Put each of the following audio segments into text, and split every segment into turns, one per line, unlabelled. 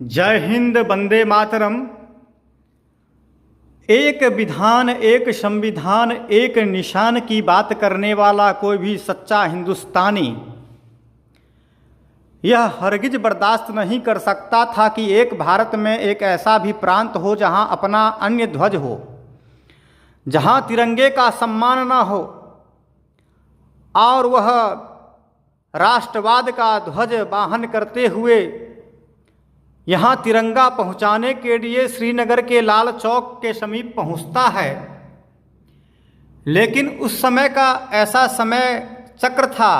जय हिंद, वंदे मातरम। एक विधान, एक संविधान, एक निशान की बात करने वाला कोई भी सच्चा हिंदुस्तानी यह हरगिज बर्दाश्त नहीं कर सकता था कि एक भारत में एक ऐसा भी प्रांत हो जहां अपना अन्य ध्वज हो, जहां तिरंगे का सम्मान न हो और वह राष्ट्रवाद का ध्वज वाहन करते हुए यहाँ तिरंगा पहुँचाने के लिए श्रीनगर के लाल चौक के समीप पहुँचता है। लेकिन उस समय का ऐसा समय चक्र था,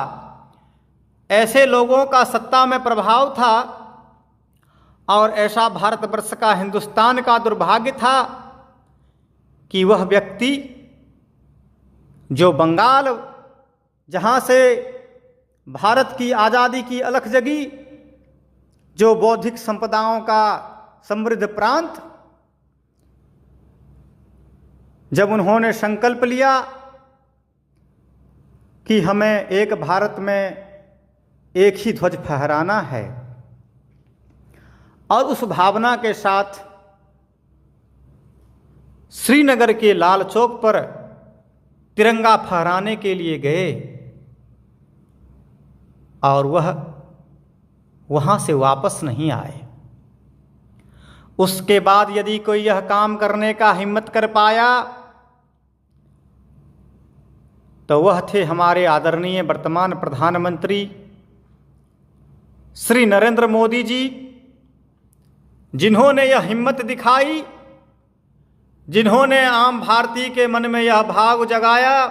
ऐसे लोगों का सत्ता में प्रभाव था और ऐसा भारतवर्ष का, हिंदुस्तान का दुर्भाग्य था कि वह व्यक्ति जो बंगाल, जहाँ से भारत की आज़ादी की अलख जगी, जो बौद्धिक संपदाओं का समृद्ध प्रांत, जब उन्होंने संकल्प लिया कि हमें एक भारत में एक ही ध्वज फहराना है और उस भावना के साथ श्रीनगर के लाल चौक पर तिरंगा फहराने के लिए गए और वह वहाँ से वापस नहीं आए। उसके बाद यदि कोई यह काम करने का हिम्मत कर पाया तो वह थे हमारे आदरणीय वर्तमान प्रधानमंत्री श्री नरेंद्र मोदी जी, जिन्होंने यह हिम्मत दिखाई, जिन्होंने आम भारतीय के मन में यह भाव जगाया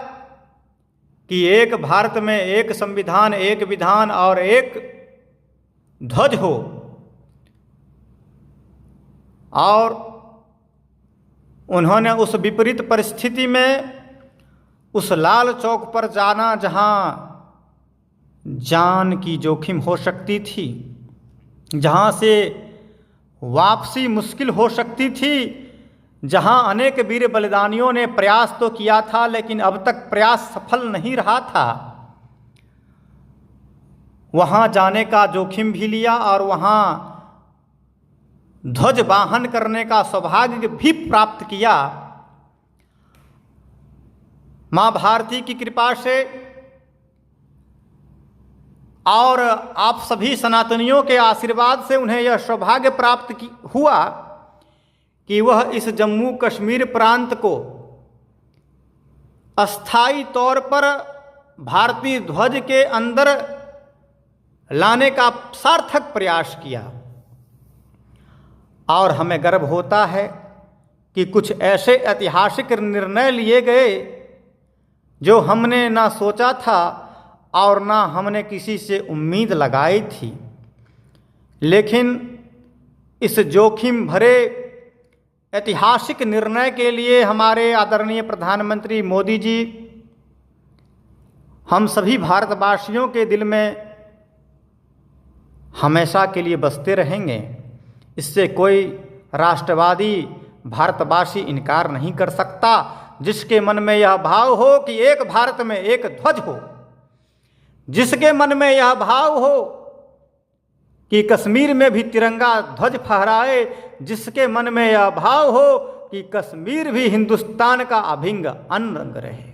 कि एक भारत में एक संविधान, एक विधान और एक ध्वज हो। और उन्होंने उस विपरीत परिस्थिति में उस लाल चौक पर जाना जहां जान की जोखिम हो सकती थी, जहां से वापसी मुश्किल हो सकती थी, जहां अनेक वीर बलिदानियों ने प्रयास तो किया था लेकिन अब तक प्रयास सफल नहीं रहा था, वहाँ जाने का जोखिम भी लिया और वहाँ ध्वज वाहन करने का सौभाग्य भी प्राप्त किया। माँ भारती की कृपा से और आप सभी सनातनियों के आशीर्वाद से उन्हें यह सौभाग्य प्राप्त हुआ कि वह इस जम्मू कश्मीर प्रांत को अस्थायी तौर पर भारतीय ध्वज के अंदर लाने का सार्थक प्रयास किया। और हमें गर्व होता है कि कुछ ऐसे ऐतिहासिक निर्णय लिए गए जो हमने ना सोचा था और ना हमने किसी से उम्मीद लगाई थी। लेकिन इस जोखिम भरे ऐतिहासिक निर्णय के लिए हमारे आदरणीय प्रधानमंत्री मोदी जी हम सभी भारतवासियों के दिल में हमेशा के लिए बसते रहेंगे। इससे कोई राष्ट्रवादी भारतवासी इनकार नहीं कर सकता, जिसके मन में यह भाव हो कि एक भारत में एक ध्वज हो, जिसके मन में यह भाव हो कि कश्मीर में भी तिरंगा ध्वज फहराए, जिसके मन में यह भाव हो कि कश्मीर भी हिंदुस्तान का अभिन्न अंग रहे,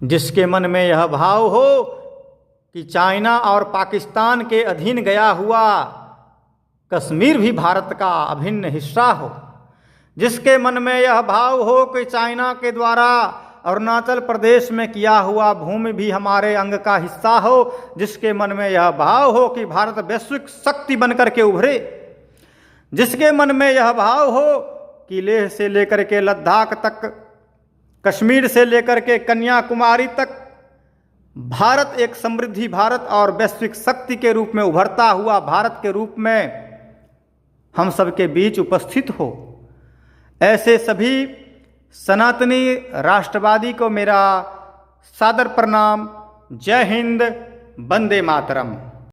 जिसके मन में यह भाव हो कि चाइना और पाकिस्तान के अधीन गया हुआ कश्मीर भी भारत का अभिन्न हिस्सा हो, जिसके मन में यह भाव हो कि चाइना के द्वारा अरुणाचल प्रदेश में किया हुआ भूमि भी हमारे अंग का हिस्सा हो, जिसके मन में यह भाव हो कि भारत वैश्विक शक्ति बनकर के उभरे, जिसके मन में यह भाव हो कि लेह से लेकर के लद्दाख तक, कश्मीर से लेकर के कन्याकुमारी तक भारत एक समृद्धि भारत और वैश्विक शक्ति के रूप में उभरता हुआ भारत के रूप में हम सबके बीच उपस्थित हो। ऐसे सभी सनातनी राष्ट्रवादी को मेरा सादर प्रणाम। जय हिंद, वंदे मातरम।